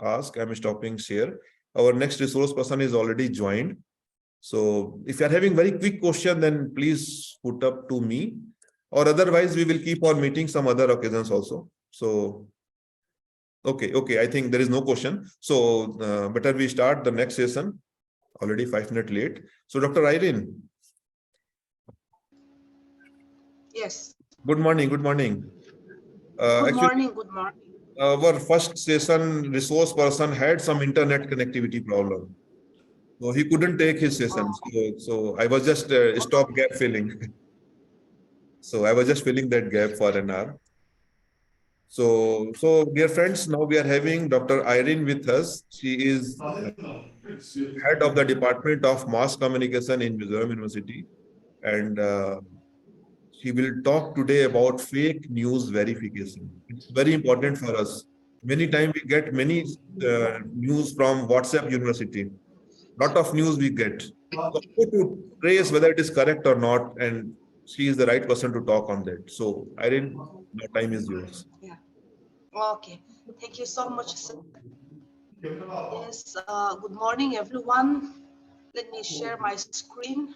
ask. I'm stopping share. Our next resource person is already joined. So if you are having very quick question, then please put up to me, or otherwise we will keep on meeting some other occasions also. So, okay. I think there is no question. So better we start the next session. Already 5 minutes late. So Dr. Irene. Yes. Good morning. Good morning. Good morning. Good morning. Our first session resource person had some internet connectivity problem. So he couldn't take his session. So I was just stop gap filling. So I was just filling that gap for an hour. So dear friends, now we are having Dr. Irene with us. She is head of the Department of Mass Communication in Mizoram University. And she will talk today about fake news verification. It's very important for us. Many times we get many news from WhatsApp University. Lot of news we get. So how to trace whether it is correct or not, and she is the right person to talk on that. So Irene, the time is yours. Yeah. Okay. Thank you so much, sir. Yes. Good morning, everyone. Let me share my screen.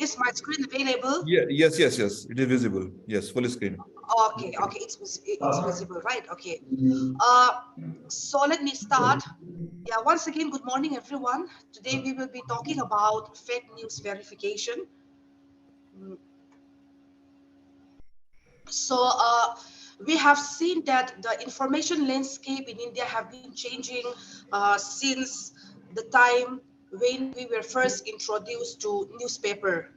Is my screen available? Yeah, yes. It is visible. Yes, full screen. Okay, it's visible, right? Okay. So let me start. Yeah, once again, good morning, everyone. Today we will be talking about fake news verification. So we have seen that the information landscape in India have been changing since the time when we were first introduced to newspaper.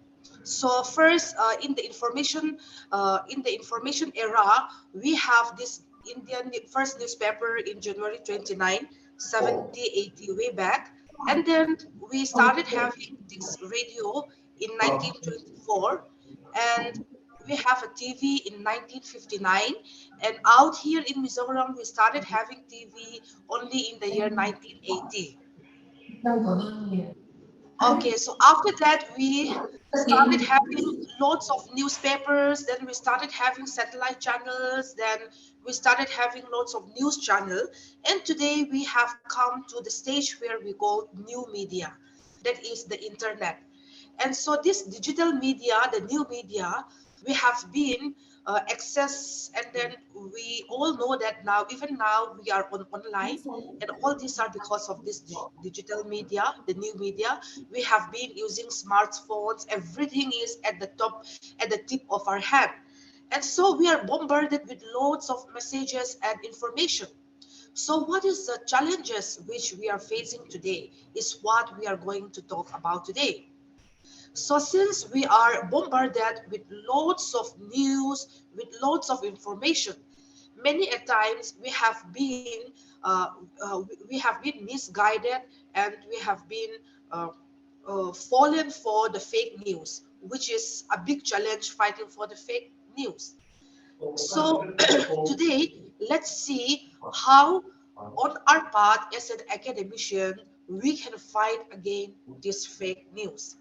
So first, in the information era, we have this Indian first newspaper in January 29, 1780, way back, and then we started having this radio in 1924, and we have a TV in 1959, and out here in Mizoram, we started having TV only in the year 1980. Okay, so after that, we started having lots of newspapers, then we started having satellite channels, then we started having lots of news channel, and today we have come to the stage where we call new media, that is the internet. And so this digital media, the new media, we have been access, and then we all know that now, even now, we are online, and all these are because of this digital media, the new media. We have been using smartphones. Everything is at the top, at the tip of our hand, and so we are bombarded with loads of messages and information. So what is the challenges which we are facing today is what we are going to talk about today. So since we are bombarded with loads of news, with loads of information, many a times we have been misguided, and we have been uh, fallen for the fake news, which is a big challenge, fighting for the fake news. So today, let's see how on our path as an academician, we can fight against this fake news.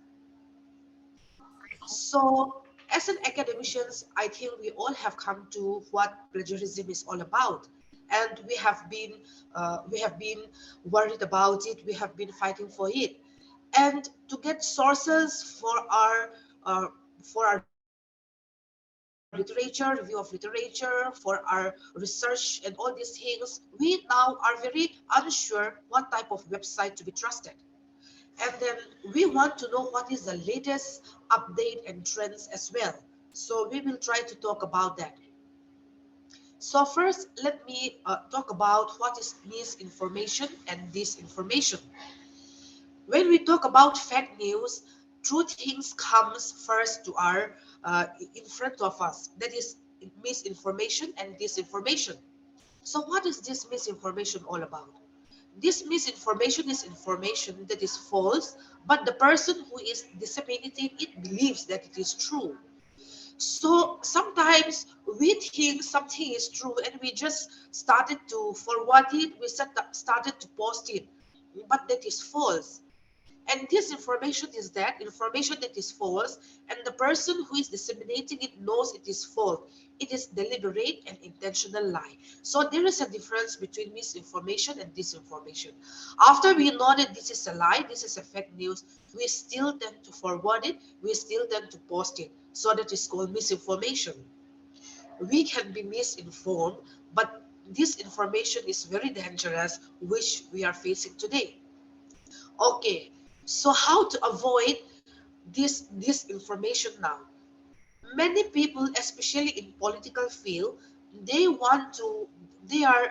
So, as an academicians, I think we all have come to what plagiarism is all about, and we have been worried about it. We have been fighting for it, and to get sources uh, for our literature, review of literature, for our research and all these things, we now are very unsure what type of website to be trusted. And then we want to know what is the latest update and trends as well. So we will try to talk about that. So first, let me talk about what is misinformation and disinformation. When we talk about fake news, two things comes first to our in front of us. That is misinformation and disinformation. So what is this misinformation all about? This misinformation is information that is false, but the person who is disseminating it believes that it is true. So sometimes we think something is true and we just started to forward it, started to post it, but that is false. And this information is that information that is false, and the person who is disseminating it knows it is false. It is deliberate and intentional lie. So there is a difference between misinformation and disinformation. After we know that this is a lie, this is a fake news, we still tend to forward it, we still tend to post it. So that is called misinformation. We can be misinformed, but this information is very dangerous, which we are facing today. Okay, so how to avoid this information now? Many people, especially in political field, they want to, they are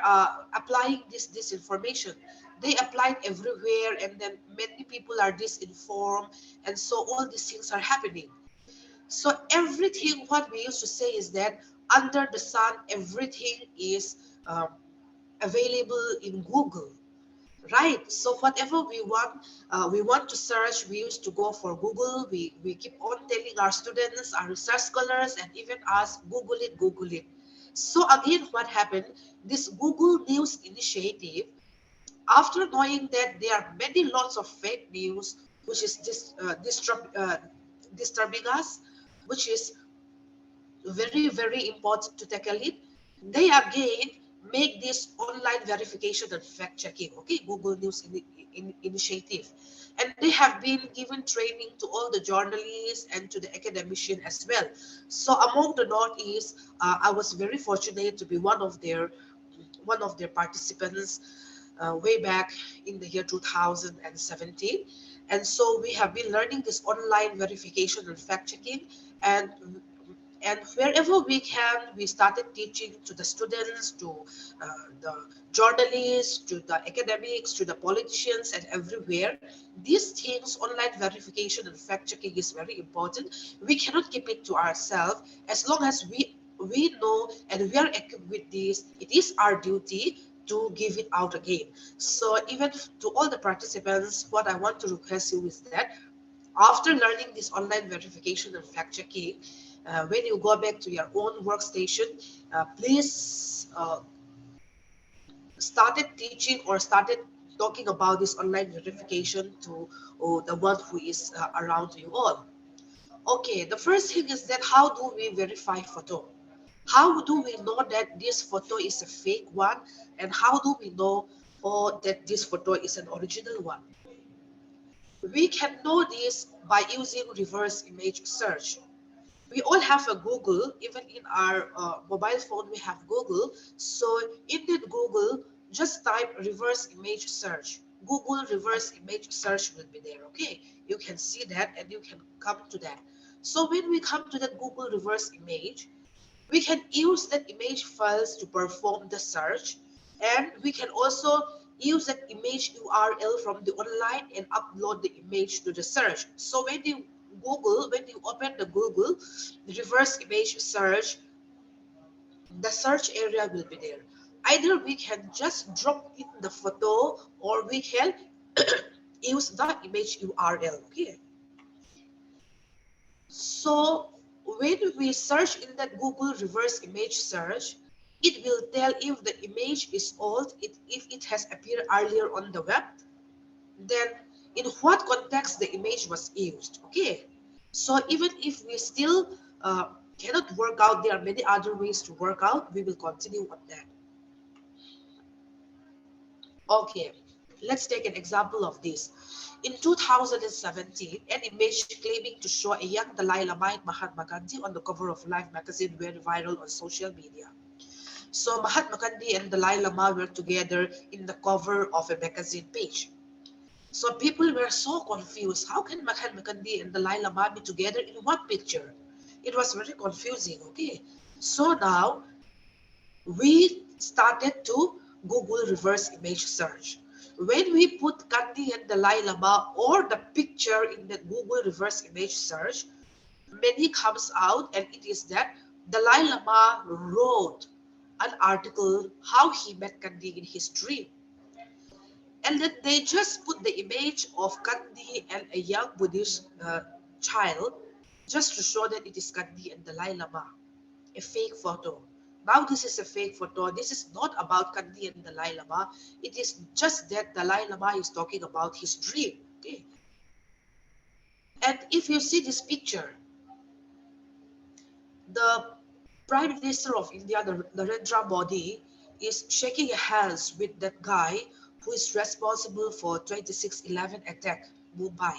applying this disinformation. They apply it everywhere, and then many people are disinformed, and so all these things are happening. So everything, what we used to say is that under the sun, everything is available in Google. Right. So whatever we want to search, we used to go for Google. We keep on telling our students, our research scholars, and even us, Google it, Google it. So again, what happened? This Google News initiative, after knowing that there are many lots of fake news, which is disturbing us, which is very important to tackle it, they again make this online verification and fact checking. Okay, Google News initiative, and they have been given training to all the journalists and to the academician as well. So among the Northeast, I was very fortunate to be one of their participants way back in the year 2017. And so we have been learning this online verification and fact checking, and wherever we can, we started teaching to the students, to the journalists, to the academics, to the politicians, and everywhere. These things, online verification and fact checking, is very important. We cannot keep it to ourselves. As long as we know and we are equipped with this, it is our duty to give it out again. So even to all the participants, what I want to request you is that after learning this online verification and fact checking, when you go back to your own workstation, please started teaching or started talking about this online verification to the one who is around you all. Okay, the first thing is that how do we verify photo? How do we know that this photo is a fake one, and how do we know that this photo is an original one? We can know this by using reverse image search. We all have a Google. Even in our mobile phone we have Google. So in that Google, just type reverse image search. Google reverse image search will be there. Okay, you can see that and you can come to that. So when we come to that Google reverse image, we can use that image files to perform the search, and we can also use that image URL from the online and upload the image to the search. So when you open the Google reverse image search, the search area will be there. Either we can just drop in the photo, or we can use the image URL. Okay. So when we search in that Google reverse image search, it will tell if the image is old, if it has appeared earlier on the web, then in what context the image was used. Okay, so even if we still cannot work out, there are many other ways to work out. We will continue on that. Okay, let's take an example of this. In 2017, an image claiming to show a young Dalai Lama and Mahatma Gandhi on the cover of Life magazine went viral on social media. So Mahatma Gandhi and Dalai Lama were together in the cover of a magazine page. So people were so confused. How can Mahatma Gandhi and Dalai Lama be together in one picture? It was very confusing. Okay, so now we started to Google reverse image search. When we put Gandhi and Dalai Lama or the picture in the Google reverse image search, many comes out, and it is that Dalai Lama wrote an article how he met Gandhi in his dream. And then they just put the image of Gandhi and a young Buddhist child just to show that it is Gandhi and Dalai Lama, a fake photo. Now this is a fake photo. This is not about Gandhi and Dalai Lama. It is just that Dalai Lama is talking about his dream. Okay. And if you see this picture, the Prime Minister of India, Narendra Modi, is shaking hands with that guy who is responsible for 26/11 attack, Mumbai.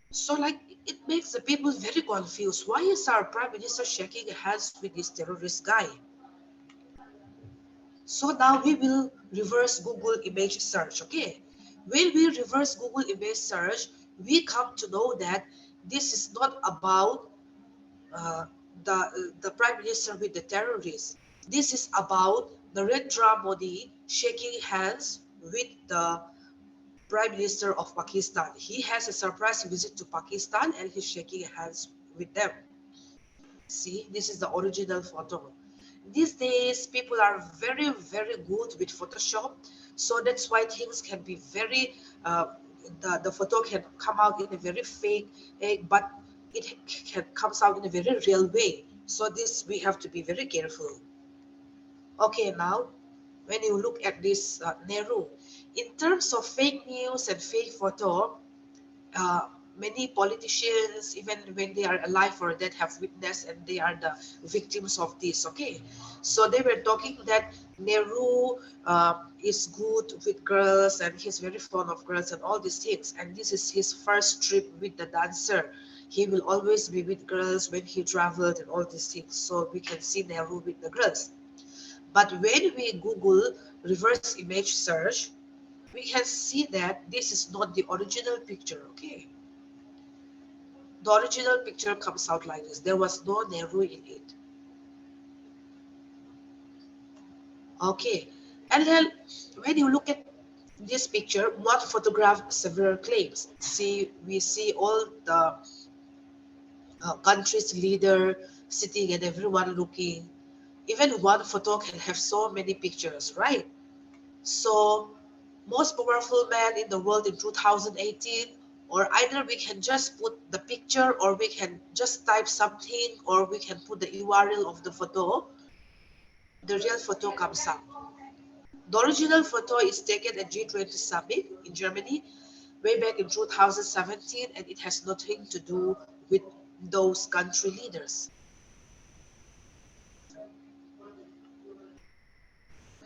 So like it makes the people very confused. Why is our Prime Minister shaking hands with this terrorist guy? So now we will reverse Google image search, okay? When we reverse Google image search, we come to know that this is not about uh, the Prime Minister with the terrorists. This is about Narendra Modi shaking hands with the Prime Minister of Pakistan. He has a surprise visit to Pakistan and he's shaking hands with them. See, this is the original photo. These days, people are very, very good with Photoshop. So that's why things can be very, the photo can come out in a very fake, but it can comes out in a very real way. So this, we have to be very careful. Okay, now, when you look at this Nehru, in terms of fake news and fake photo, uh, many politicians, even when they are alive or dead, have witnessed and they are the victims of this. Okay, so they were talking that Nehru is good with girls and he's very fond of girls and all these things, and this is his first trip with the dancer. He will always be with girls when he traveled and all these things, so we can see Nehru with the girls. But when we Google reverse image search, we can see that this is not the original picture. Okay, the original picture comes out like this. There was no Nehru in it. Okay, and then when you look at this picture, one photograph several claims. See, we see all the country's leader sitting and everyone looking. Even one photo can have so many pictures, right? So, most powerful man in the world in 2018, or either we can just put the picture, or we can just type something, or we can put the URL of the photo, the real photo comes up. The original photo is taken at G20 Summit in Germany way back in 2017, and it has nothing to do with those country leaders.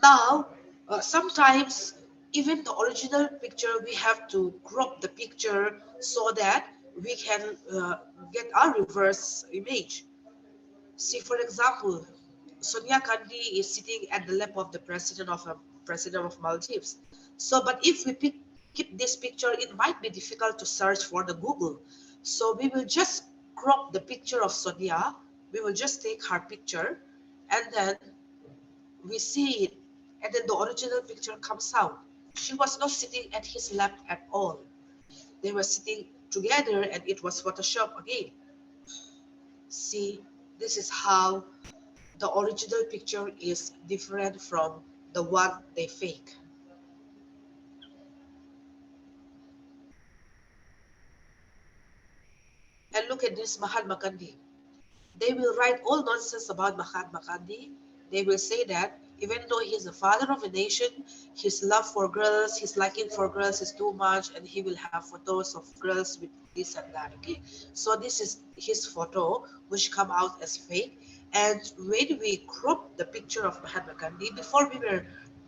Now, sometimes even the original picture, we have to crop the picture so that we can get our reverse image. See, for example, Sonia Gandhi is sitting at the lap of the president of Maldives. So, but if we keep this picture, it might be difficult to search for the Google. So we will just crop the picture of Sonia. We will just take her picture, and then we see it, and then the original picture comes out. She was not sitting at his lap at all. They were sitting together, and it was Photoshop again. See, this is how the original picture is different from the one they fake. And look at this Mahatma Gandhi. They will write all nonsense about Mahatma Gandhi. They will say that even though he is the father of a nation, his love for girls, his liking for girls is too much, and he will have photos of girls with this and that. Okay, so this is his photo, which come out as fake. And when we crop the picture of Mahatma Gandhi, before we were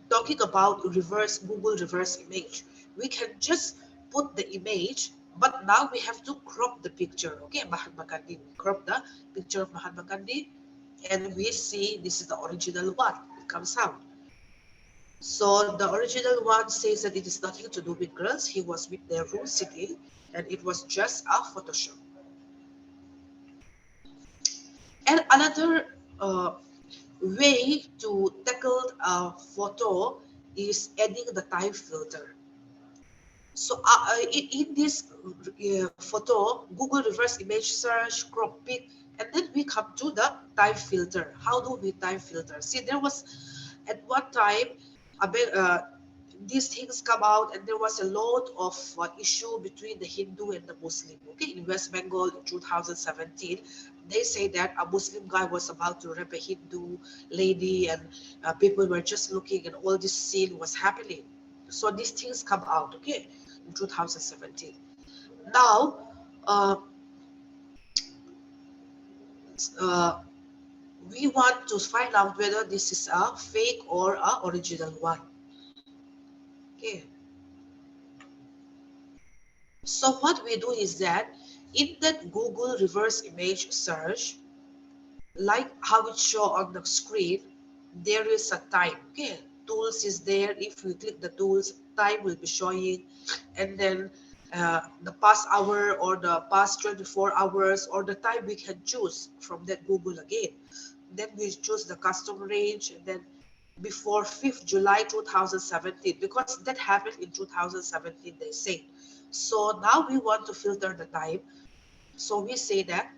talking about reverse Google reverse image, we can just put the image, but now we have to crop the picture. Okay, Mahatma Gandhi, crop the picture of Mahatma Gandhi, and we see this is the original one. It comes out. So the original one says that it is nothing to do with girls. He was with Nehru sitting, and it was just a Photoshop. And another way to tackle a photo is adding the time filter. So in this photo, Google reverse image search, crop pic, and then we come to the time filter. How do we time filter? See, there was at one time a bit, these things come out, and there was a lot of issue between the Hindu and the Muslim. Okay, in West Bengal in 2017, they say that a Muslim guy was about to rape a Hindu lady, and people were just looking, and all this scene was happening. So these things come out, okay, in 2017. Now, uh, uh, we want to find out whether this is a fake or a original one. Okay. So what we do is that in that Google reverse image search, like how it show on the screen, there is a time. Okay, tools is there. If we click the tools, time will be showing, and then the past hour or the past 24 hours or the time we can choose from that Google again. Then we choose the custom range, and then before 5th July 2017, because that happened in 2017, they say. So now we want to filter the time. So we say that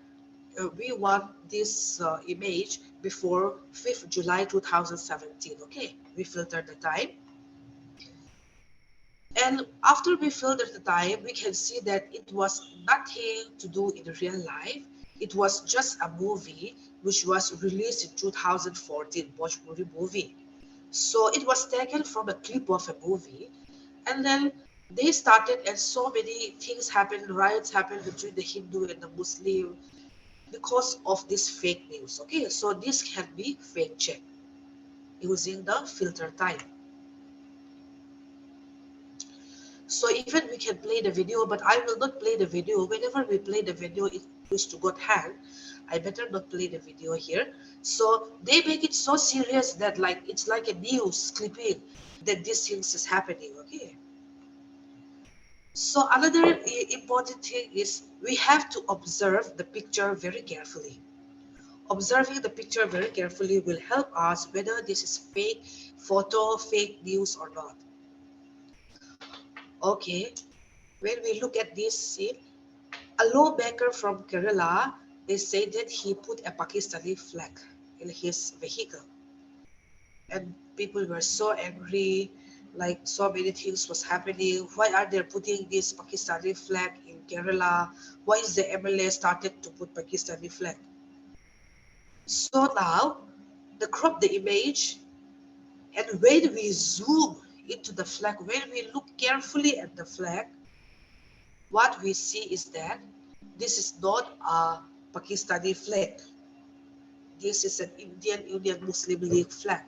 we want this image before 5th July 2017. Okay, we filter the time. And after we filter the time, we can see that it was nothing to do in real life. It was just a movie which was released in 2014, Bhojpuri movie. So it was taken from a clip of a movie, and then they started, and so many things happened, riots happened between the Hindu and the Muslim because of this fake news. Okay, so this can be fake checked using the filter time. So even we can play the video, but I will not play the video. Whenever we play the video, it used to got hang. I better not play the video here. So they make it so serious that like it's like a news clipping that these things is happening. Okay. So another important thing is we have to observe the picture very carefully. Observing the picture very carefully will help us whether this is fake photo, fake news or not. Okay, when we look at this scene, a lawmaker from Kerala, they say that he put a Pakistani flag in his vehicle. And people were so angry, like so many things was happening. Why are they putting this Pakistani flag in Kerala? Why is the MLA started to put Pakistani flag? So now, they crop the image, and when we zoom into the flag, when we look carefully at the flag, what we see is that this is not a Pakistani flag. This is an Indian Union Muslim League flag,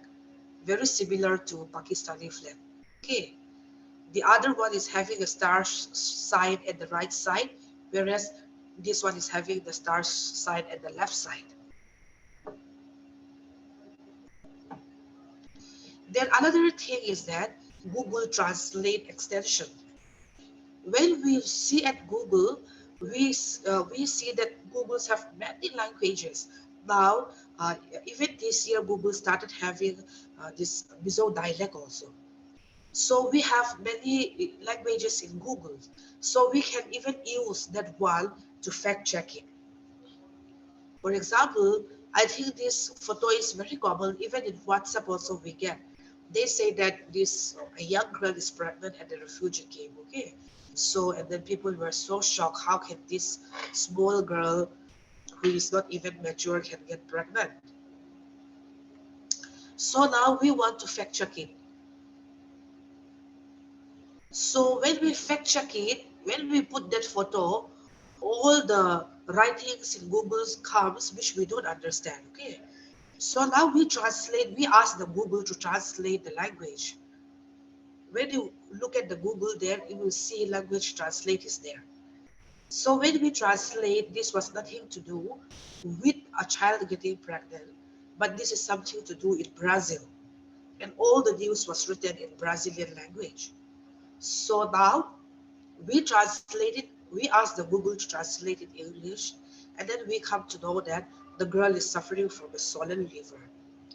very similar to Pakistani flag. Okay. The other one is having a star sign at the right side, whereas this one is having the star sign at the left side. Then another thing is that Google Translate extension. When we see at Google, we see that Google's have many languages. Now, even this year, Google started having this Mizo dialect also. So we have many languages in Google. So we can even use that one to fact check it. For example, I think this photo is very common, even in WhatsApp also we get. They say that this a young girl is pregnant at the refugee camp, okay? So, and then people were so shocked, how can this small girl who is not even mature can get pregnant? So now we want to fact check it. So when we fact check it, when we put that photo, all the writings in Google comes which we don't understand, okay? So now we translate, we ask the Google to translate the language. When you look at the Google there, you will see language translate is there. So when we translate, this was nothing to do with a child getting pregnant, but this is something to do in Brazil. And all the news was written in Brazilian language. So now we translate it, we ask the Google to translate it in English, and then we come to know that the girl is suffering from a swollen liver.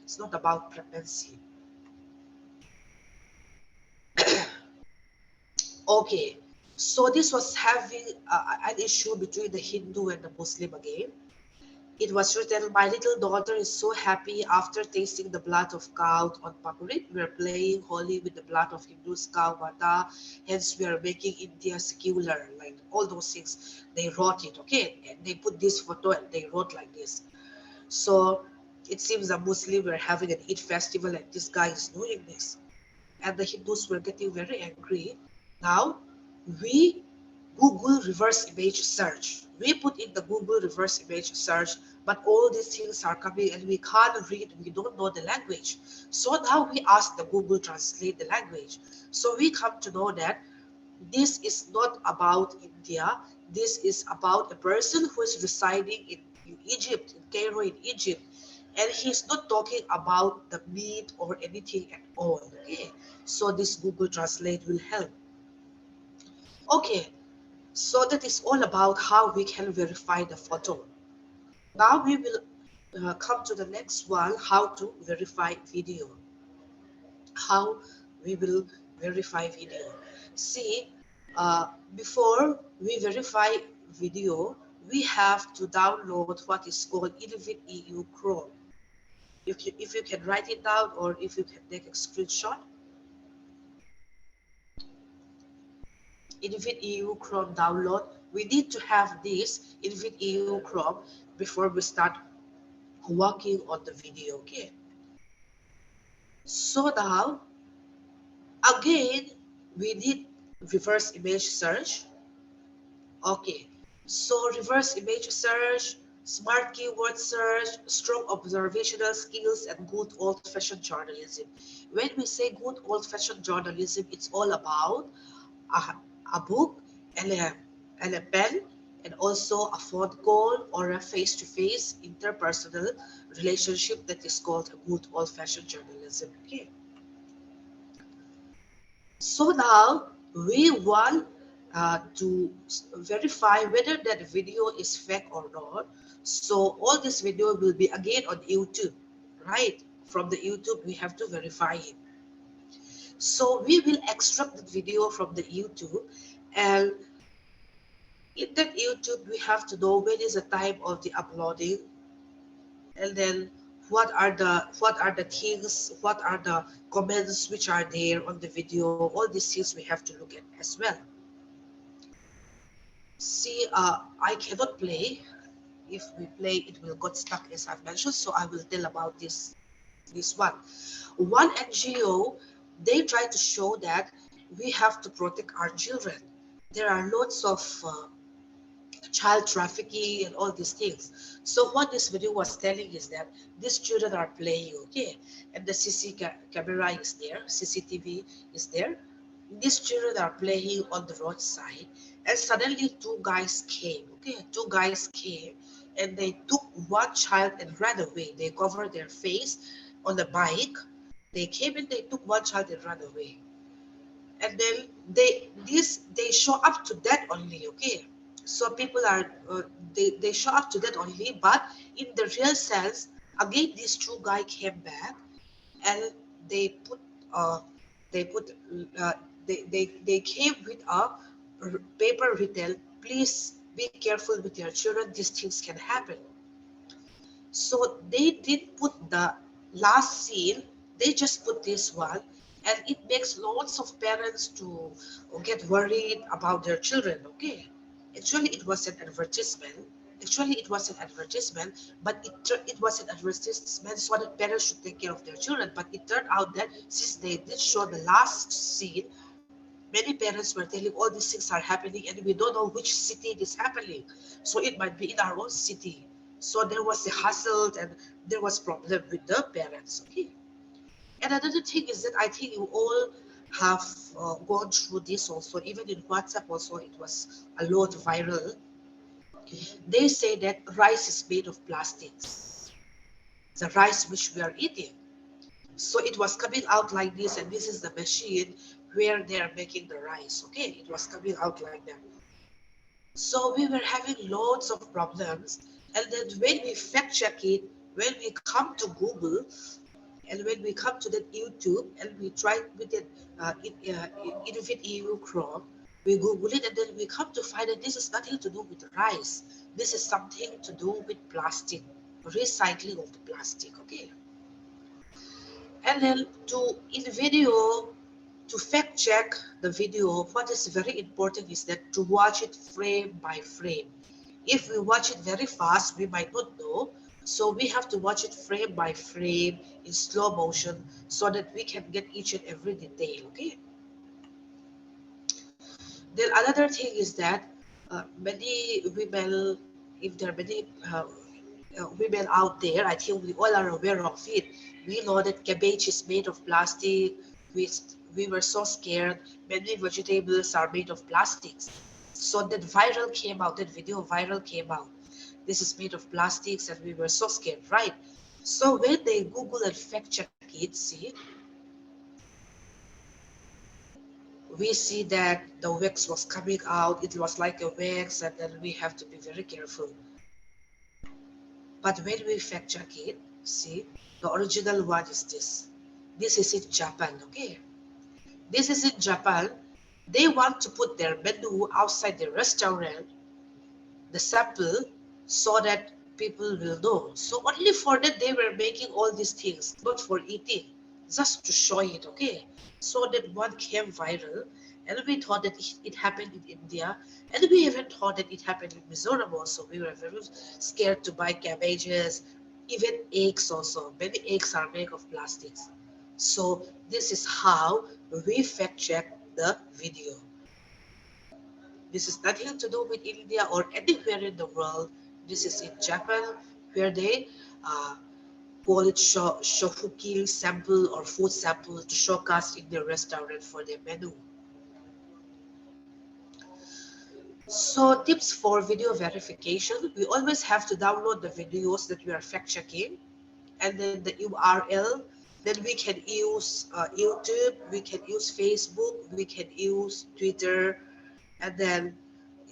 It's not about pregnancy. Okay, so this was having an issue between the Hindu and the Muslim again. It was written, "My little daughter is so happy after tasting the blood of cow on Pakrit. We are playing holy with the blood of Hindu's cow Mata. Hence, we are making India secular." Like all those things, they wrote it. Okay, and they put this photo and they wrote like this. So it seems the Muslim were having an Eid festival and this guy is doing this, and the Hindus were getting very angry. Now we Google reverse image search. We put in the Google reverse image search, but all these things are coming and we can't read, we don't know the language. So now we ask the Google translate the language. So we come to know that this is not about India. This is about a person who is residing in Egypt, in Cairo, in Egypt. And he's not talking about the meat or anything at all. Okay. So this Google Translate will help. Okay. So that is all about how we can verify the photo. Now we will come to the next one, how to verify video. How we will verify video. See, uh, before we verify video, we have to download what is called Invid EU Chrome. If you can write it down or if you can take a screenshot, Invid EU Chrome download. We need to have this Invid EU Chrome before we start working on the video. Okay. So now again we need reverse image search. Okay, so reverse image search, smart keyword search, strong observational skills, and good old-fashioned journalism. When we say good old-fashioned journalism, it's all about a, a book and a pen and also a phone call or a face-to-face interpersonal relationship that is called a good old-fashioned journalism. Okay. So now we want to verify whether that video is fake or not. So all this video will be again on YouTube, right? From the YouTube, we have to verify it. So we will extract the video from the YouTube, and in that YouTube, we have to know when is the time of the uploading, and then what are the things, what are the comments which are there on the video. All these things we have to look at as well. See, I cannot play. If we play, it will get stuck as I've mentioned. So I will tell about this one. One NGO, they try to show that we have to protect our children. There are lots of child trafficking and all these things. So what this video was telling is that these children are playing, okay, and the camera is there, CCTV is there. These children are playing on the roadside, and suddenly two guys came. Okay, two guys came, and they took one child and ran away. They covered their face on the bike. They came and they took one child and ran away. And then they show up to that only. Okay, so people are they show up to that only, but in the real sense, again these two guys came back and they put uh, they put uh, they came with a paper written, "Please be careful with your children, these things can happen." So they did put the last scene, they just put this one, and it makes lots of parents to get worried about their children. Okay, actually it was an advertisement. Actually, it was an advertisement, but it was an advertisement so that parents should take care of their children. But it turned out that since they did show the last scene, many parents were telling all these things are happening and we don't know which city it is happening. So it might be in our own city. So there was a hassle and there was problem with the parents. Okay. And another thing is that I think you all have gone through this also. Even in WhatsApp also, it was a lot viral. They say that rice is made of plastics. The rice which we are eating. So it was coming out like this, and this is the machine where they are making the rice. Okay, it was coming out like that. So we were having loads of problems, and then when we fact check it, when we come to Google, And when we come to that YouTube and we try with it, Innovate EU Chrome, we Google it and then we come to find that this is nothing to do with rice. This is something to do with plastic, recycling of the plastic. Okay. And then in the video, to fact check the video, what is very important is that to watch it frame by frame. If we watch it very fast, we might not know. So we have to watch it frame by frame in slow motion so that we can get each and every detail. Okay. Then another thing is that many women, if there are many women out there, I think we all are aware of it. We know that cabbage is made of plastic. We, we were so scared. Many vegetables are made of plastics. So that viral came out, that video viral came out. This is made of plastics and we were so scared, right? So when they Google and fact check it, see, we see that the wax was coming out. It was like a wax and then we have to be very careful. But when we fact check it, see, the original one is this. This is in Japan, okay? This is in Japan. They want to put their menu outside the restaurant, the sample, so that people will know. So only for that they were making all these things, not for eating, just to show it, okay? So that one came viral, and we thought that it happened in India, and we even thought that it happened in Mizoram also. We were very scared to buy cabbages, even eggs also. Many eggs are made of plastics. So this is how we fact check the video. This is nothing to do with India or anywhere in the world. This is in Japan, where they uh, call it shofuki sample or food sample to showcase in their restaurant for their menu. So tips for video verification. We always have to download the videos that we are fact checking and then the URL. Then we can use YouTube, we can use Facebook, we can use Twitter, and then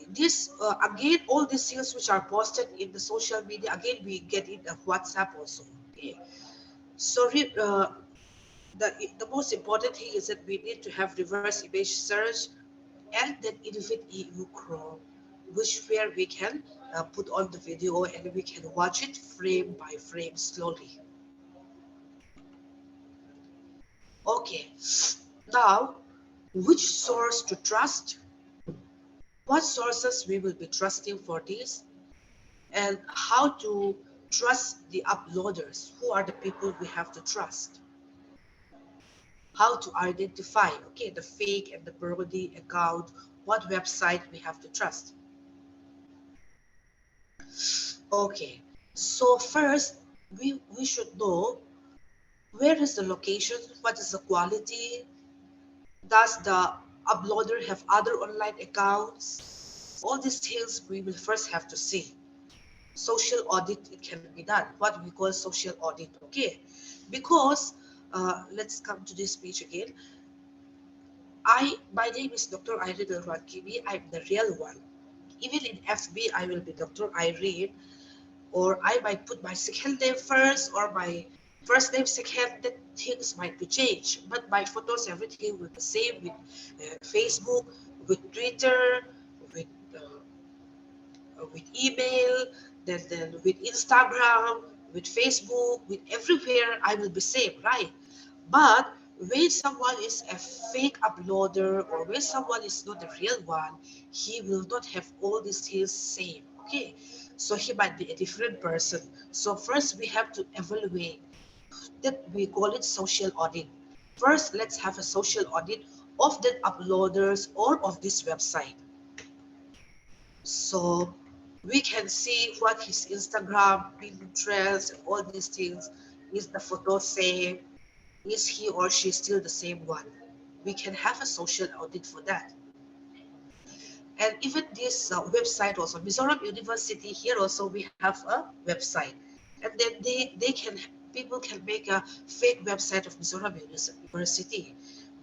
this again all these things which are posted in the social media again we get in a WhatsApp also. Okay. So the most important thing is that we need to have reverse image search and then Innovate EU Chrome, which where we can put on the video and we can watch it frame by frame slowly. Okay, now which source to trust? What sources we will be trusting for this? And how to trust the uploaders. Who are the people we have to trust? How to identify, okay, the fake and the parody account, what website we have to trust. Okay, so first we should know where is the location, what is the quality, does the uploader have other online accounts? All these things we will first have to see. Social audit, it can be done, what we call social audit, okay? Because let's come to this page again. My name is Dr. Irene Lalruatkimi. I'm the real one. Even in FB, I will be Dr. Irene, or I might put my second name first or my first name second. That things might be changed, but my photos, everything will be the same with Facebook, with Twitter, with email, then with Instagram, with Facebook, with everywhere, I will be same, right? But when someone is a fake uploader or when someone is not the real one, he will not have all these things same. Okay, so he might be a different person. So first we have to evaluate that, we call it social audit. First, let's have a social audit of the uploaders or of this website. So we can see what his Instagram, Pinterest, and all these things. Is the photo same? Is he or she still the same one? We can have a social audit for that. And even this website also, Mizoram University, here also we have a website. And then they can, people can make a fake website of Mizoram University.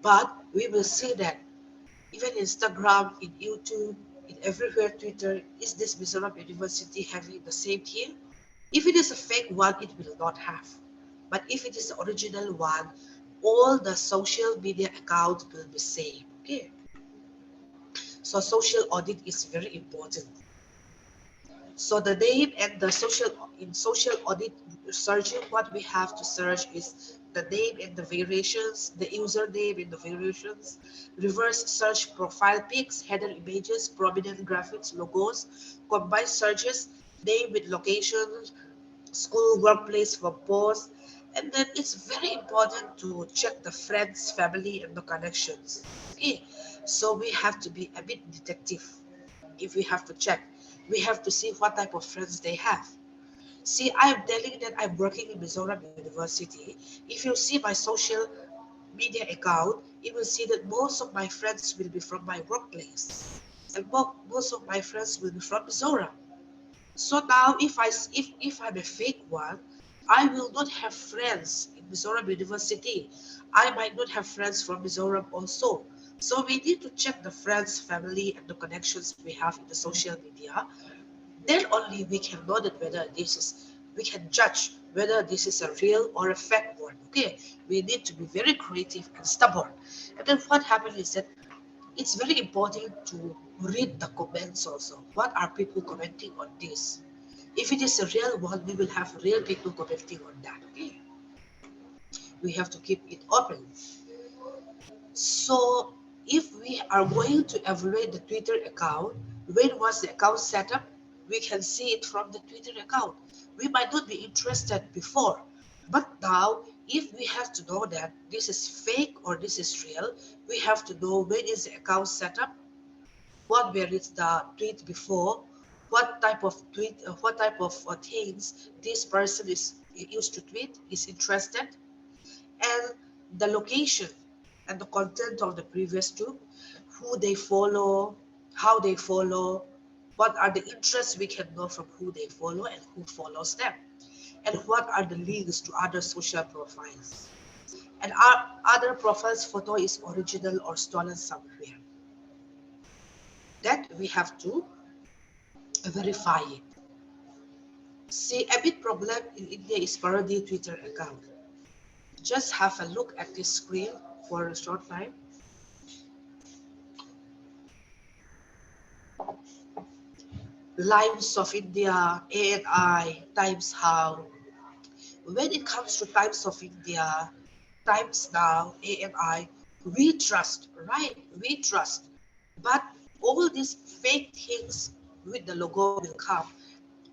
But we will see that even Instagram, in YouTube, in everywhere, Twitter, is this Mizoram University having the same thing? If it is a fake one, it will not have. But if it is the original one, all the social media accounts will be same. Okay. So social audit is very important. So the name and the social audit searching, what we have to search is the name and the variations, the username and the variations, reverse search profile pics, header images, prominent graphics, logos, combined searches, name with location, school, workplace for posts, and then it's very important to check the friends, family, and the connections. Okay, so we have to be a bit detective. If we have to check, we have to see what type of friends they have. See, I'm telling that I'm working in Mizoram University. If you see my social media account, you will see that most of my friends will be from my workplace, and most of my friends will be from Mizoram. So now, if I'm a fake one, I will not have friends in Mizoram University. I might not have friends from Mizoram also. So we need to check the friends, family, and the connections we have in the social media. Then only we can know that whether we can judge whether this is a real or a fake one. Okay, we need to be very creative and stubborn. And then what happens is that it's very important to read the comments also. What are people commenting on this? If it is a real one, we will have real people commenting on that. Okay, we have to keep it open. So if we are going to evaluate the Twitter account, when was the account set up? We can see it from the Twitter account. We might not be interested before, but now if we have to know that this is fake or this is real, we have to know when is the account set up, what were its the tweet before, what type of things this person is used to tweet, is interested, and the location and the content of the previous two, who they follow, how they follow, what are the interests we can know from who they follow and who follows them, and what are the links to other social profiles. And our other profiles photo is original or stolen somewhere. That we have to verify it. See, a big problem in India is parody Twitter account. Just have a look at this screen for a short time. Lives of India, ANI, Times How. When it comes to Times of India, Times Now, ANI, we trust, right? We trust. But all these fake things with the logo will come.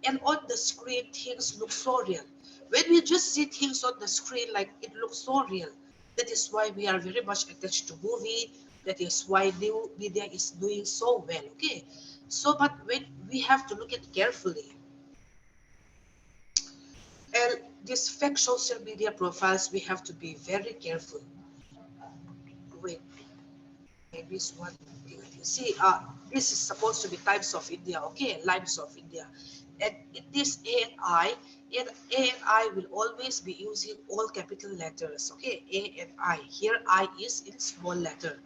And on the screen, things look so real. When we just see things on the screen, like it looks so real, that is why we are very much attached to movie. That is why new media is doing so well. Okay, so but when we have to look at carefully, and these fake social media profiles, we have to be very careful. Wait, I missed one thing. See, this is supposed to be Times of India, okay? Lives of India. And in this ANI, ANI will always be using all capital letters, okay? ANI. Here, I is in small letter.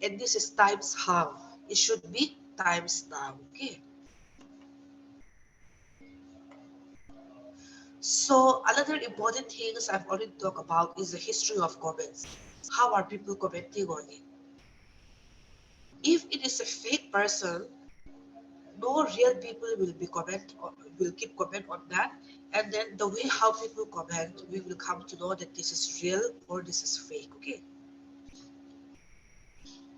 And this is Times How. It should be Times Now, okay? So another important things I've already talked about is the history of comments. How are people commenting on it? If it is a fake person, no real people will keep comment on that, and then the way how people comment, we will come to know that this is real or this is fake.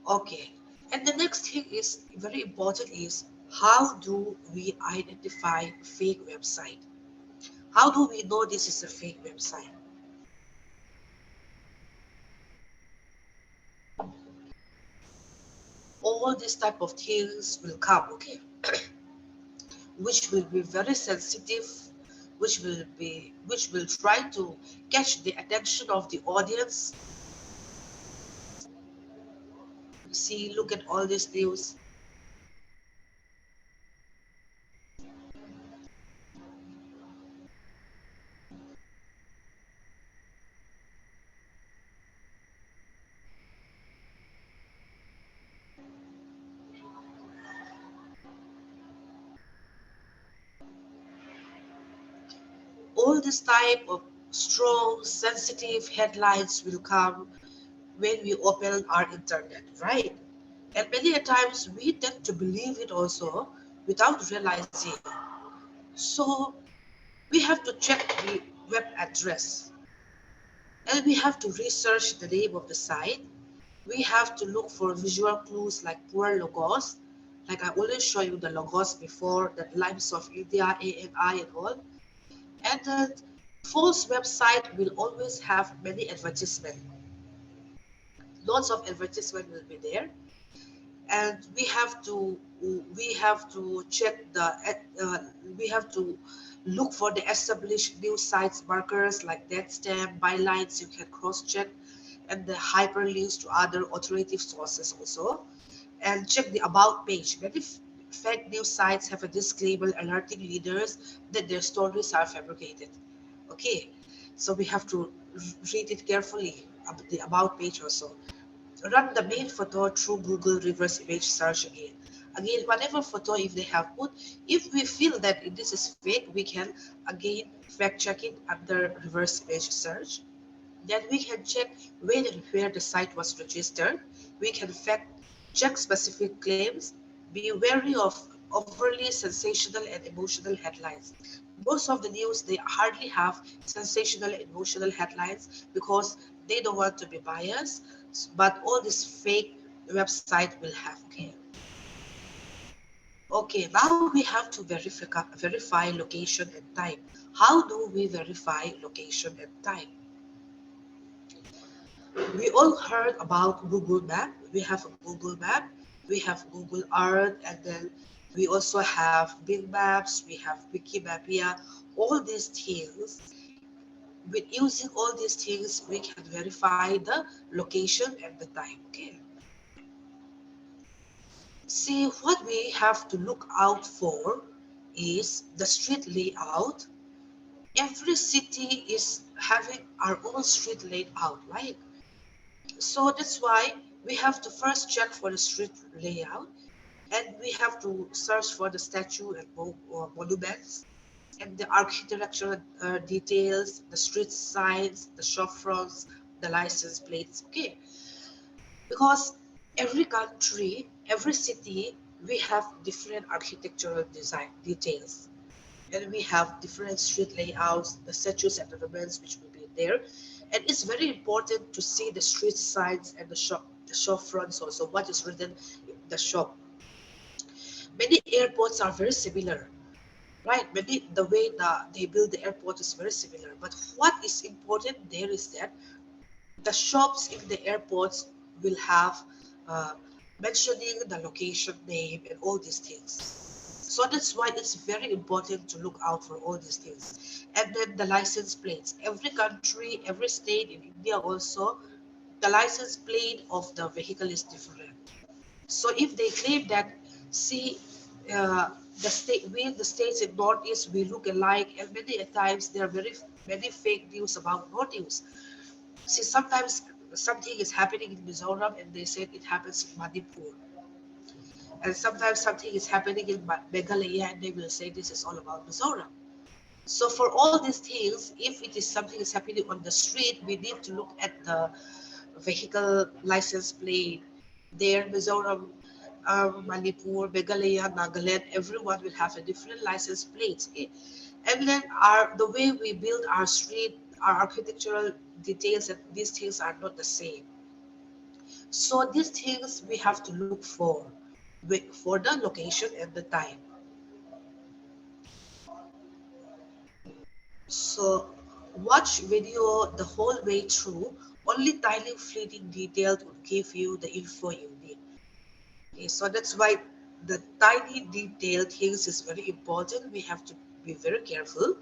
Okay, and the next thing is very important is how do we identify fake website? How do we know this is a fake website? All these type of things will come, okay, which will be very sensitive, which will try to catch the attention of the audience. See, look at all these news. All this type of strong, sensitive headlines will come when we open our internet, right? And many a times we tend to believe it also without realizing. So we have to check the web address and we have to research the name of the site. We have to look for visual clues like poor logos. Like I always show you the logos before, the Limes of India, ANI and all. And the false website will always have many advertisements. Lots of advertisement will be there. And we have to check the we have to look for the established news sites markers like that stamp bylines you can cross check and the hyperlinks to other authoritative sources also, and check the about page. Many fake news sites have a disclaimer alerting readers that their stories are fabricated. Okay, so we have to read it carefully, the about page also. Run the main photo through Google reverse image search again. Again, whatever photo if they have put, if we feel that this is fake, we can again fact check it under reverse image search. Then we can check when and where the site was registered. We can fact check specific claims. Be wary of overly sensational and emotional headlines. Most of the news they hardly have sensational and emotional headlines because they don't want to be biased, but all this fake website will have. Okay. Okay, now we have to verify location and time. How do we verify location and time? We all heard about Google Map. We have a Google Map, we have Google Earth, and then we also have Bing Maps, we have Wikimapia. All these things, with using all these things, we can verify the location and the time. Okay. See, what we have to look out for is the street layout. Every city is having our own street layout, right? So that's why we have to first check for the street layout and we have to search for the statue and monuments and the architectural details, the street signs, the shop fronts, the license plates. Okay, because every country, every city, we have different architectural design details and we have different street layouts, the statues and the monuments which will be there. And it's very important to see the street signs and the shop fronts also, what is written in the shop. Many airports are very similar, right? Many the way they build the airport is very similar. But what is important there is that the shops in the airports will have uh, mentioning the location name and all these things. So that's why it's very important to look out for all these things. And then the license plates. Every country, every state in India also, the license plate of the vehicle is different. So if they claim that, see, uh, the states in Northeast, we look alike, and many a times there are very many fake news about Northeast. See, sometimes something is happening in Mizoram and they say it happens in Manipur. And sometimes something is happening in Meghalaya and they will say this is all about Mizoram. So for all these things, if it is something is happening on the street, we need to look at the vehicle license plate. There, Mizoram, Manipur, Meghalaya, Nagaland, everyone will have a different license plate. Okay? And then the way we build our street, our architectural details, and these things are not the same. So these things we have to look for the location and the time. So watch video the whole way through. Only tiny fleeting details will give you the info you need. Okay, so that's why the tiny detail things is very important. We have to be very careful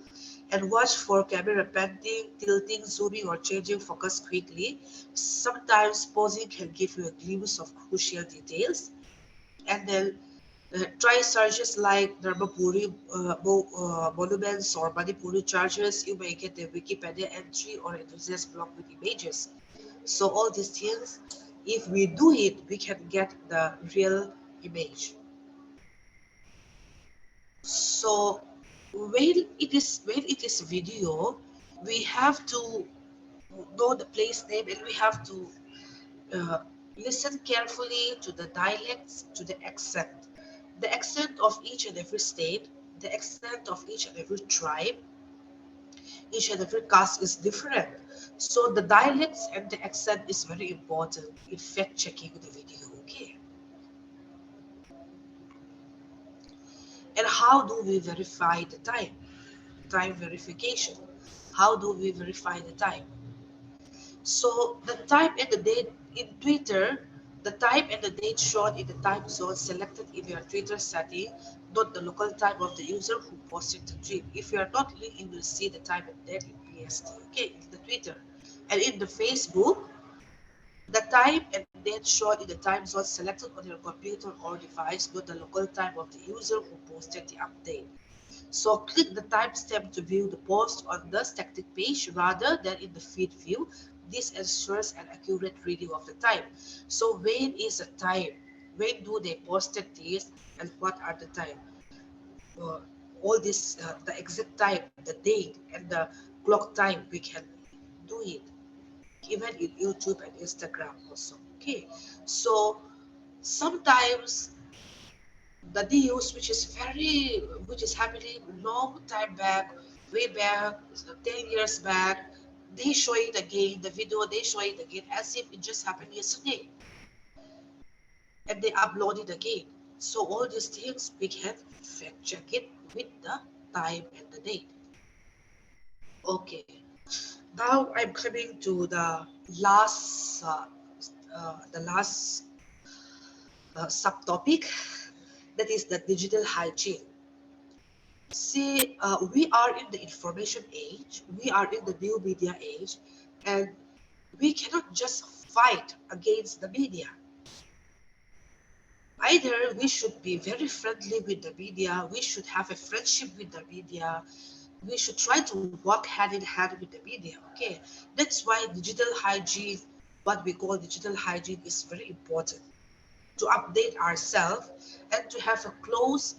and watch for camera panting, tilting, zooming, or changing focus quickly. Sometimes pausing can give you a glimpse of crucial details. And then try searches like Dharmapuri monuments or Manipuri charges. You may get a Wikipedia entry or enthusiast blog with images. So all these things, if we do it, we can get the real image. So when it is video, we have to know the place name, and we have to uh, listen carefully to the dialects, to the accent of each and every state, the accent of each and every tribe, each and every caste is different. So the dialects and the accent is very important in fact checking the video. Okay. And how do we verify the time? Time verification. How do we verify the time? So the time and the date in Twitter, the time and the date shown in the time zone selected in your Twitter setting, not the local time of the user who posted the tweet. If you are not linked, you will see the time and date in PST. Okay, in the Twitter. And in the Facebook, the time and date shown in the time zone selected on your computer or device, not the local time of the user who posted the update. So click the timestamp to view the post on the static page rather than in the feed view. This ensures an accurate reading of the time. So when is the time? When do they posted this and what are the time? Uh, all this, the exact time, the date and the clock time, we can do it even in YouTube and Instagram also. Okay, so sometimes the news which is happening long time back, way back, 10 years back, they show it again, the video they show it again as if it just happened yesterday, and they upload it again. So all these things we can fact check it with the time and the date. Okay, now I'm coming to the last subtopic, that is the digital hygiene. See, we are in the information age, we are in the new media age, and we cannot just fight against the media. Either we should be very friendly with the media, we should have a friendship with the media, we should try to work hand in hand with the media. Okay, that's why digital hygiene, what we call digital hygiene, is very important to update ourselves and to have a close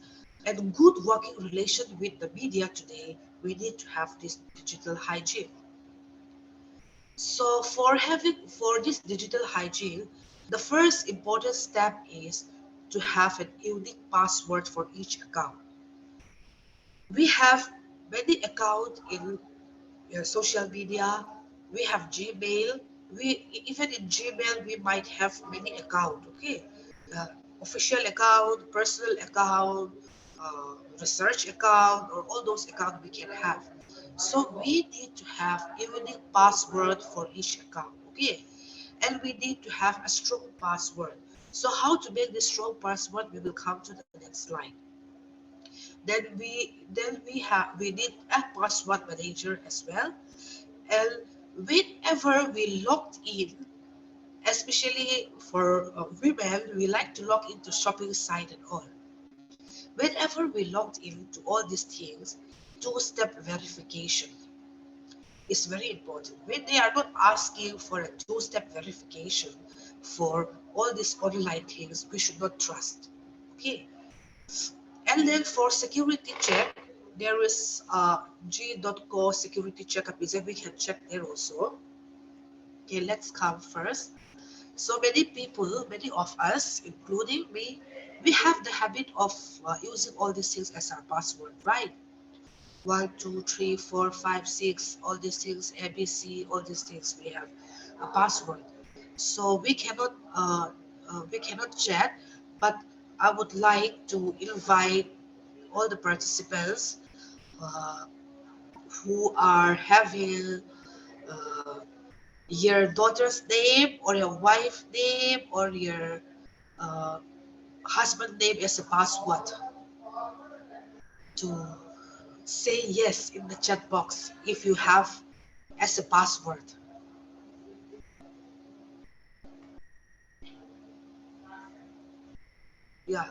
and good working relation with the media today. We need to have this digital hygiene. So for this digital hygiene, the first important step is to have an unique password for each account. We have many accounts in social media. We have Gmail. We even in Gmail we might have many accounts. Okay, uh, official account, personal account, research account, or all those accounts we can have. So we need to have a unique password for each account. Okay, and we need to have a strong password. So how to make this strong password? We will come to the next slide. We need a password manager as well. And whenever we logged in, especially for women, we like to log into shopping site and all. Whenever we logged into all these things, two-step verification is very important. When they are not asking for a two-step verification for all these online things, we should not trust. Okay. And then for security check, there is g.co security checkup. We can check there also. Okay, let's come first. So many people, many of us, including me, we have the habit of using all these things as our password, right? 1, 2, 3, 4, 5, 6, all these things, ABC, all these things, we have a password. So we cannot chat, but I would like to invite all the participants uh, who are having uh, your daughter's name or your wife's name or your uh, husband name as a password to say yes in the chat box if you have as a password. Yeah,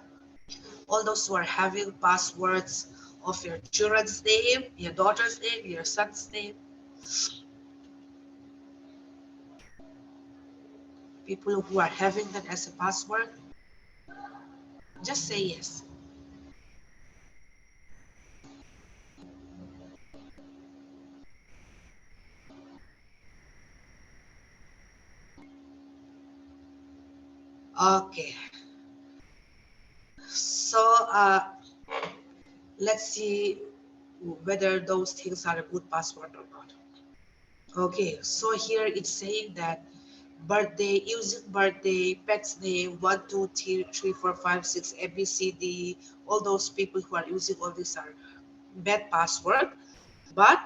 all those who are having passwords of your children's name, your daughter's name, your son's name, people who are having that as a password, just say yes. Okay, so let's see whether those things are a good password or not. Okay, so here it's saying that birthday, using birthday, pet's name, 1, 2, 3, 4, 5, 6, A, B, C, D, all those people who are using all these are bad password, but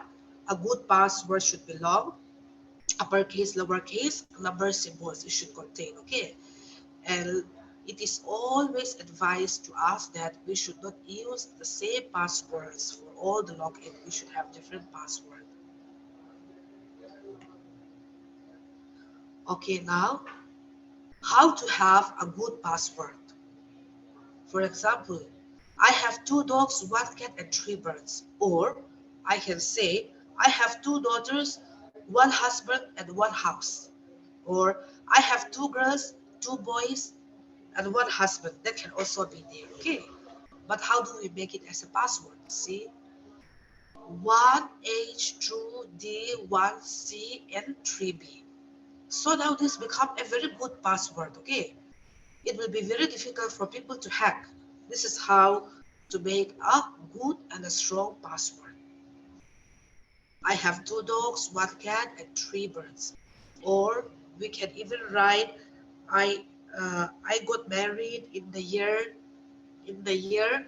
a good password should be long, uppercase, lowercase, number symbols it should contain, okay? And it is always advised to us that we should not use the same passwords for all the login. We should have different password. Okay, now how to have a good password. For example, I have 2 dogs, 1 cat, and 3 birds. Or I can say, I have 2 daughters, 1 husband, and 1 house. Or I have 2 girls, 2 boys, and 1 husband. That can also be there, okay? But how do we make it as a password? See, 1H2D, 1C, and 3B. So now this become a very good password, okay? It will be very difficult for people to hack. This is how to make a good and a strong password. I have 2 dogs, 1 cat, and 3 birds. Or we can even write, I I got married in the year IGM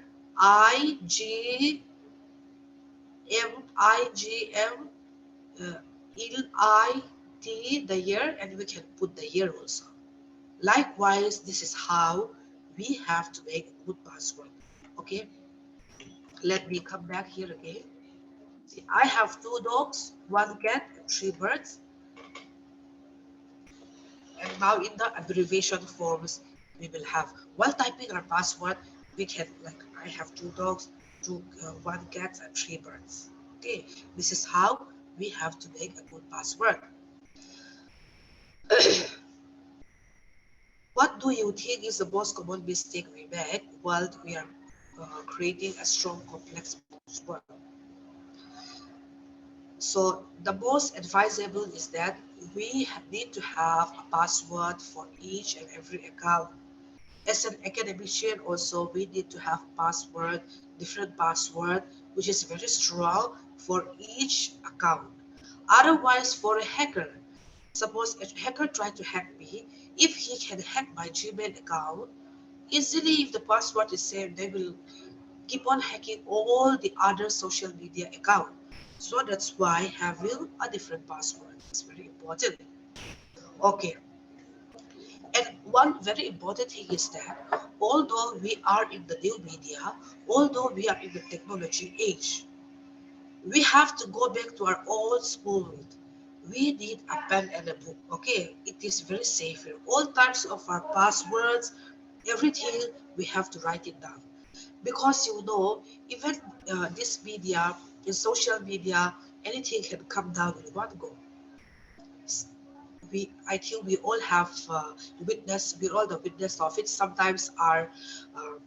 LIT, the year, and we can put the year also. Likewise, this is how we have to make a good password. Okay, let me come back here again. See, I have 2 dogs, 1 cat, and 3 birds. And now in the abbreviation forms, we will have, while typing our password, we can, like, I have 2 dogs, 1 cat, and 3 birds. Okay, this is how we have to make a good password. What do you think is the most common mistake we make while we are creating a strong, complex password? So the most advisable is that we need to have a password for each and every account. As an academician also, we need to have password, different password, which is very strong for each account. Otherwise, for a hacker, suppose a hacker tried to hack me, if he can hack my Gmail account, easily if the password is same, they will keep on hacking all the other social media account. So that's why having a different password is very important. Okay, and one very important thing is that although we are in the new media, although we are in the technology age, we have to go back to our old school. We need a pen and a book. Okay, it is very safe here. All types of our passwords, everything we have to write it down, because even this media, in social media, anything can come down in one go. I think we all have we're all the witness of it. Sometimes our uh,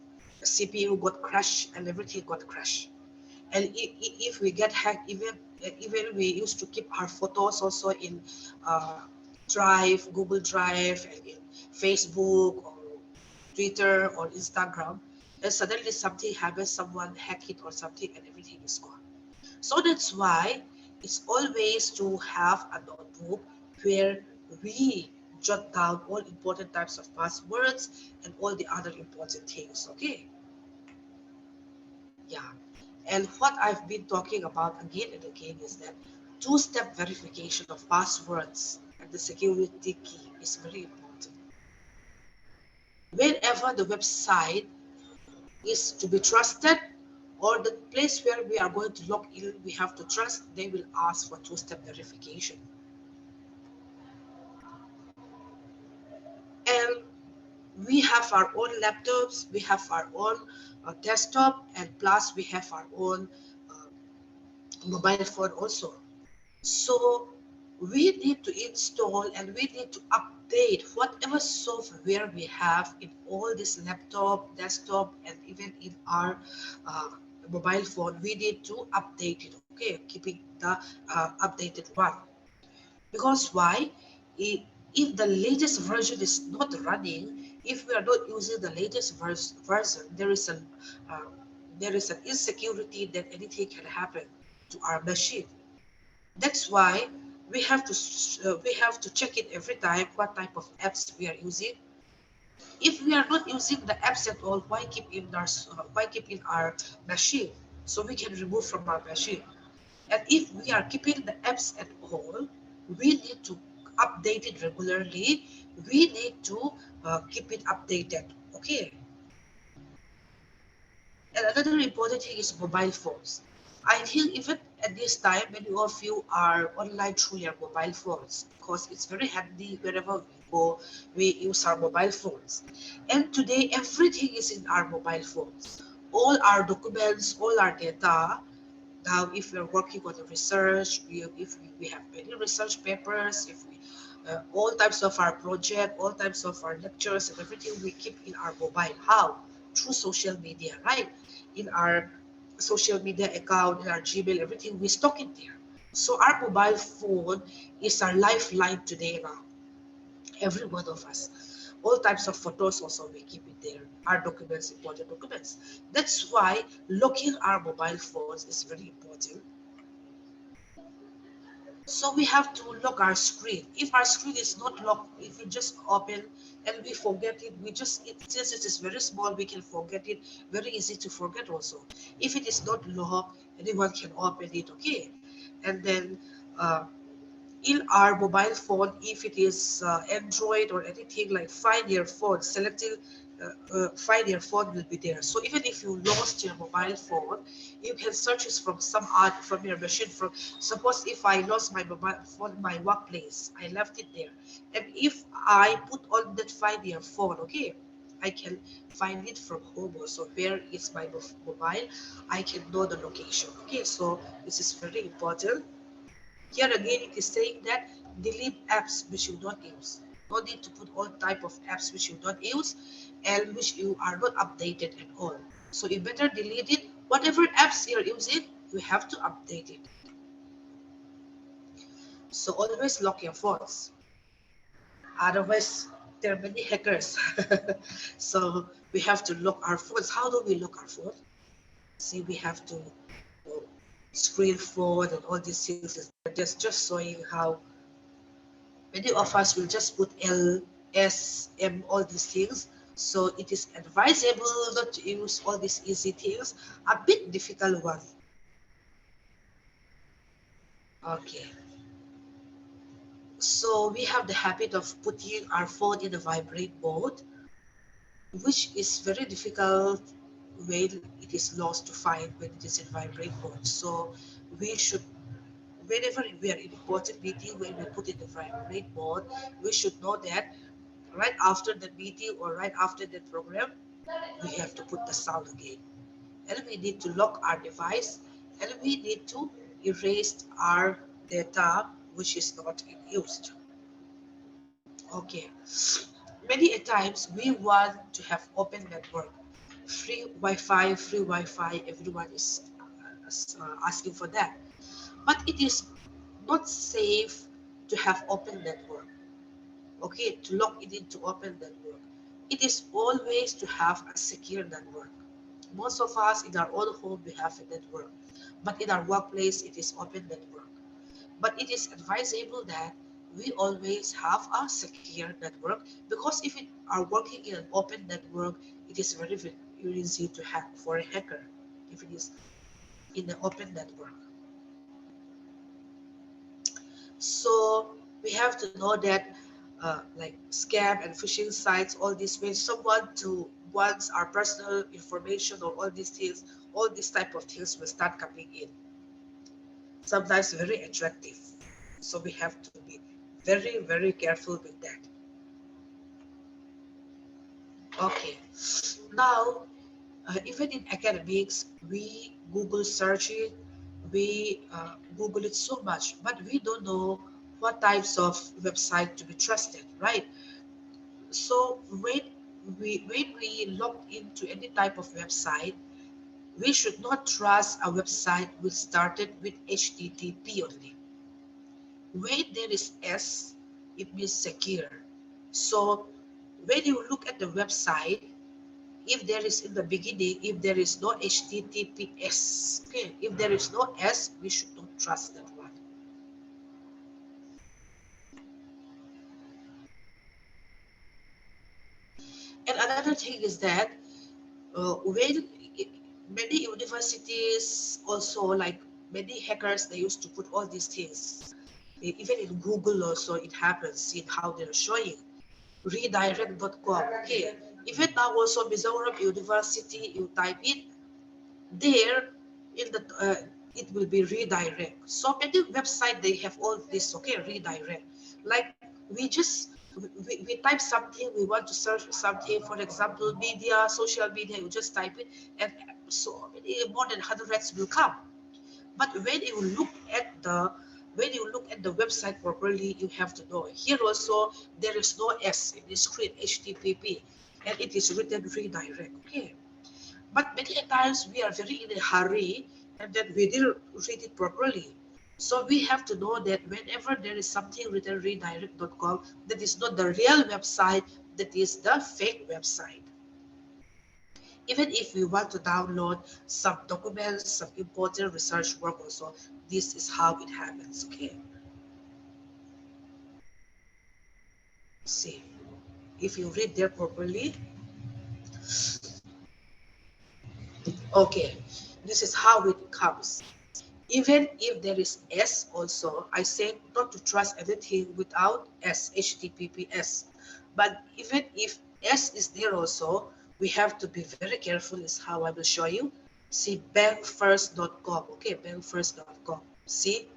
CPU got crashed and everything got crashed. And if we get hacked, even we used to keep our photos also in uh, Drive, Google Drive, and in Facebook or Twitter or Instagram, and suddenly something happens, someone hack it or something, and everything is gone. So that's why it's always to have a notebook where we jot down all important types of passwords and all the other important things. Okay, yeah. And what I've been talking about again and again is that two-step verification of passwords and the security key is very important. Whenever the website is to be trusted, or the place where we are going to log in, we have to trust, they will ask for two-step verification. And we have our own laptops, we have our own desktop, and plus we have our own uh, mobile phone also. So we need to install and we need to update whatever software we have in all this laptop, desktop, and even in our uh, mobile phone. We need to update it, okay, keeping the updated one. Because why? If the latest version is not running, If we are not using the latest version, uh, there is an insecurity that anything can happen to our machine. That's why we have to check it every time what type of apps we are using. If we are not using the apps at all, why keep in our machine? So we can remove from our machine. And if we are keeping the apps at all, we need to update it regularly. We need to keep it updated. Okay. And another important thing is mobile phones. I think even at this time, many of you are online through your mobile phones because it's very handy wherever we go, we use our mobile phones. And today, everything is in our mobile phones. All our documents, all our data. Now, if we're working on the research, if we have many research papers, if we all types of our project, all types of our lectures and everything we keep in our mobile. How? Through social media, right? In our social media account, in our Gmail, everything we stock it there. So our mobile phone is our lifeline today now. Every one of us. All types of photos also we keep it there. Our documents, important documents. That's why locking our mobile phones is very important. So we have to lock our screen. If our screen is not locked, if we just open and we forget it, since it is very small, we can forget it. Very easy to forget also. If it is not locked, anyone can open it. Okay, and then uh, in our mobile phone, if it is Android or anything like find your phone, selecting find your phone will be there. So even if you lost your mobile phone, you can search it from some art from your machine. From suppose if I lost my mobile phone in my workplace, I left it there, and if I put on that find your phone, okay, I can find it from home also. Where is my mobile? I can know the location. Okay, so this is very important. Here again, it is saying that delete apps which you don't use. No need to put all type of apps which you don't use and which you are not updated at all. So you better delete it. Whatever apps you're using, you have to update it. So always lock your phones. Otherwise, there are many hackers. So we have to lock our phones. How do we lock our phone? See, we have to screen fraud and all these things is just showing how many of us will just put L, S, M, all these things. So it is advisable not to use all these easy things, a bit difficult one. Okay. So we have the habit of putting our phone in a vibrate mode, which is very difficult when it is lost to find when it is in vibrate mode. So we should, whenever we are in important meeting, when we put in the vibrate mode, we should know that right after the meeting or right after the program, we have to put the sound again. And we need to lock our device and we need to erase our data which is not in use. Okay. Many a times we want to have open network, free Wi-Fi, everyone is asking for that. But it is not safe to have open network. Okay, to log it into open network. It is always to have a secure network. Most of us in our own home we have a network, but in our workplace it is open network. But it is advisable that we always have a secure network because if we are working in an open network, it is very easy to hack for a hacker if it is in an open network. So we have to know that like scam and phishing sites, all this when someone to wants our personal information or all these things, all these type of things will start coming in. Sometimes very attractive. So we have to be very careful with that. Okay. Now, even in academics, we Google search it, we Google it so much, but we don't know what types of website to be trusted, right? So when we log into any type of website, we should not trust a website which started with HTTP only. When there is S, it means secure. So when you look at the website, if there is in the beginning, if there is no HTTPS, okay, if there is no S, we should not trust that one. And another thing is that when many universities also, like many hackers, they used to put all these things. Even in Google also it happens. See how they're showing redirect.com. Okay, even now also Mizoram University, you type it there in the it will be redirect. So many website they have all this. Okay, redirect. Like we just we type something, we want to search something, for example media, social media, you just type it and so many more than hundreds will come. But when you look at the website properly, you have to know here also there is no S in the screen HTTP and it is written redirect. Okay, but many times we are very in a hurry and then we didn't read it properly. So we have to know that whenever there is something written redirect.com, that is not the real website, that is the fake website. Even if we want to download some documents, some important research work also, this is how it happens. Okay, see, if you read there properly, okay, this is how it comes. Even if there is S also, I say not to trust anything without S, HTTPS. But even if S is there also, we have to be very careful is how I will show you. See bankfirst.com, okay, bankfirst.com. See,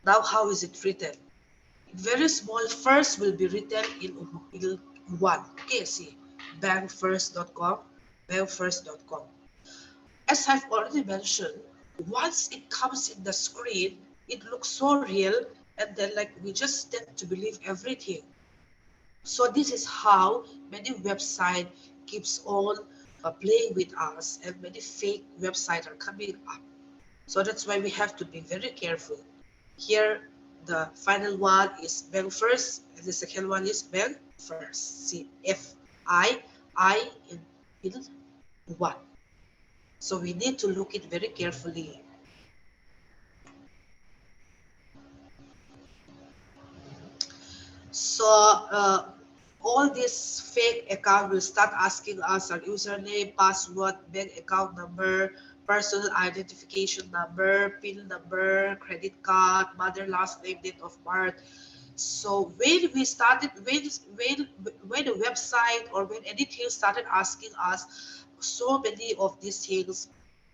now how is it written? Very small first will be written in one. Okay, see, bankfirst.com, bankfirst.com. As I've already mentioned, once it comes in the screen, it looks so real, and then like we just tend to believe everything. So this is how many website keeps on playing with us, and many fake websites are coming up. So that's why we have to be very careful. Here, the final one is bank first, and the second one is bank first. See, I in one. So we need to look it very carefully. So all this fake account will start asking us our username, password, bank account number, personal identification number, PIN number, credit card, mother last name, date of birth. So when we started, when the website or when anything started asking us so many of these things,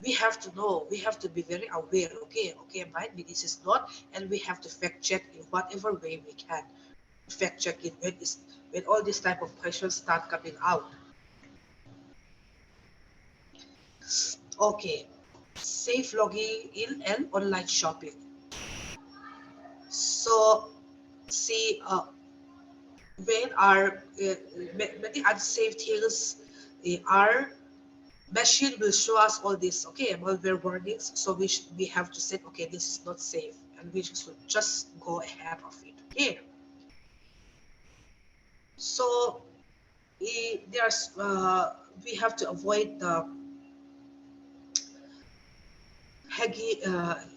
we have to know, we have to be very aware. Okay, might be this is not, and we have to fact check in whatever way we can fact check it when all these type of questions start coming out. Okay, safe logging in and online shopping. So see, when our many unsafe things our machine will show us all this. Okay, malware warnings. So we have to say, okay, this is not safe, and we should just go ahead of it. Okay, so there's we have to avoid the hacking.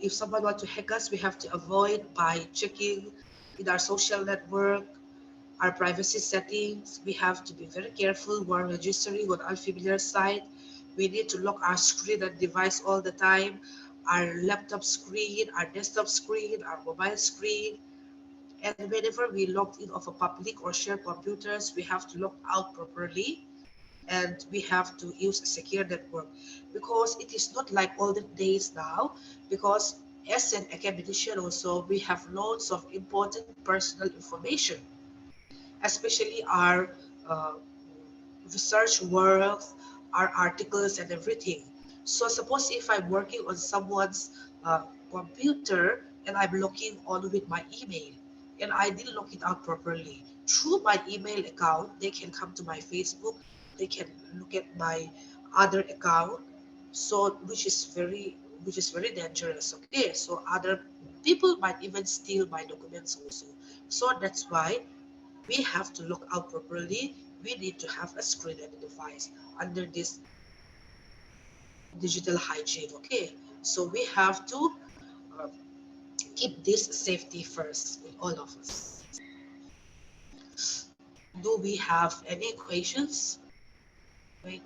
If someone wants to hack us, we have to avoid by checking in our social network, our privacy settings. We have to be very careful when registering on unfamiliar site. We need to lock our screen and device all the time, our laptop screen, our desktop screen, our mobile screen. And whenever we log in of a public or shared computers, we have to log out properly, and we have to use a secure network, because it is not like olden days now. Because as an academician also, we have lots of important personal information, especially our uh, research work, our articles and everything. So suppose if I'm working on someone's computer and I'm logging on with my email and I didn't log it out properly, through my email account, they can come to my Facebook, they can look at my other account, so which is very dangerous. Okay, so other people might even steal my documents also. So that's why we have to look out properly. We need to have a screen and a device under this digital hygiene. Okay, so we have to uh, keep this safety first with all of us. Do we have any questions? Wait.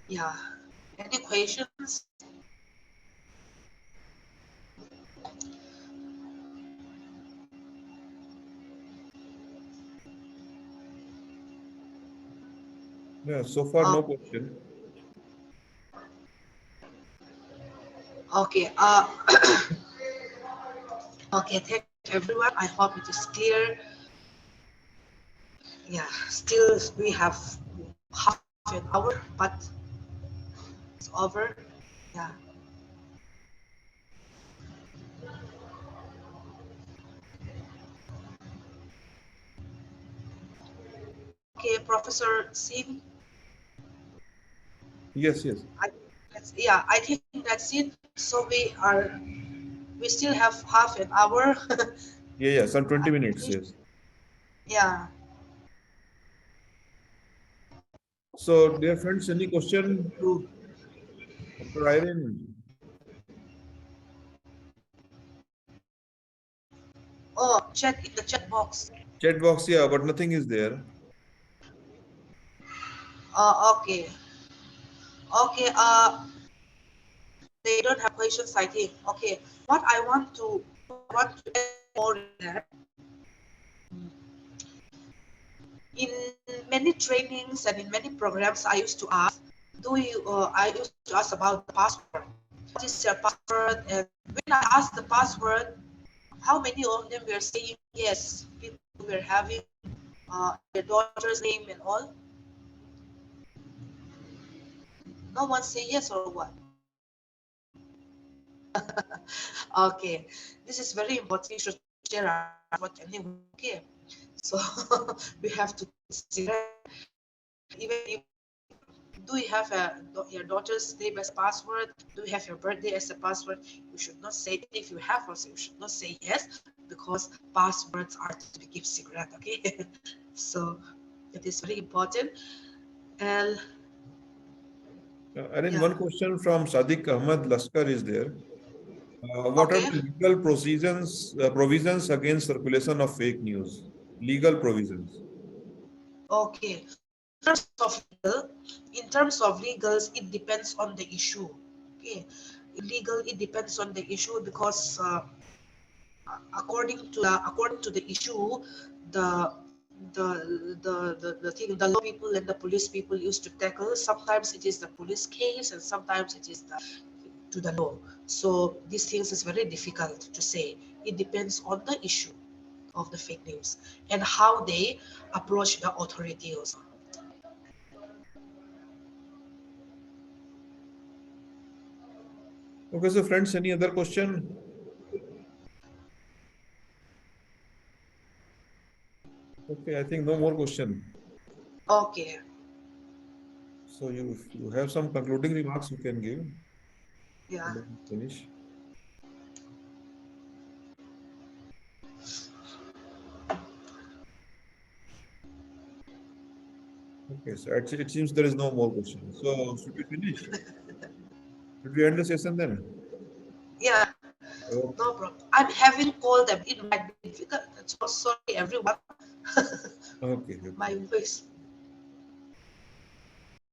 Yeah. Any questions? Yeah, so far Uh, no question. okay. Okay. Thank you, everyone. I hope it is clear. Yeah. Still, we have half an hour, but it's over. Yeah. Okay, Professor Sim. Yes, yes. Yeah, I think that's it. So we still have half an hour. Yeah, yeah, some 20 minutes, Finish. yes. Yeah. So, dear friends, any question to Dr. Irene? Oh, check in the chat box. Chat box, yeah, but nothing is there. Okay. Okay. They don't have questions, I think. Okay. What I want to add more in that in many trainings and in many programs, I used to ask, I used to ask about the password. What is your password? And when I asked the password, how many of them were saying yes? People were having their daughter's name and all. No one say yes or what? Okay, this is very important. We should share our password anyway. Okay, so we have to consider even if do you have your daughter's name as password? Do you have your birthday as a password? You should not say if you have also you should not say yes because passwords are to be kept secret. Okay, so it is very important. And Irene, yeah, one question from Sadiq Ahmad Laskar is there. What are okay, the legal provisions against circulation of fake news? Legal provisions. okay. In terms of legals, it depends on the issue. Okay, legal, it depends on the issue because according to the issue, the the thing the law people and the police people used to tackle. Sometimes it is the police case, and sometimes it is to the law. So these things is very difficult to say. It depends on the issue of the fake news and how they approach the authorities. Okay, so friends, any other question? Okay, I think no more question. Okay. So if you have some concluding remarks you can give. Yeah. And then finish. Okay, so it seems there is no more question. So should we finish? Should we end the session then? Yeah. Okay. No problem. I'm having cold. It might be difficult. So sorry, everyone. Okay. My Okay. voice.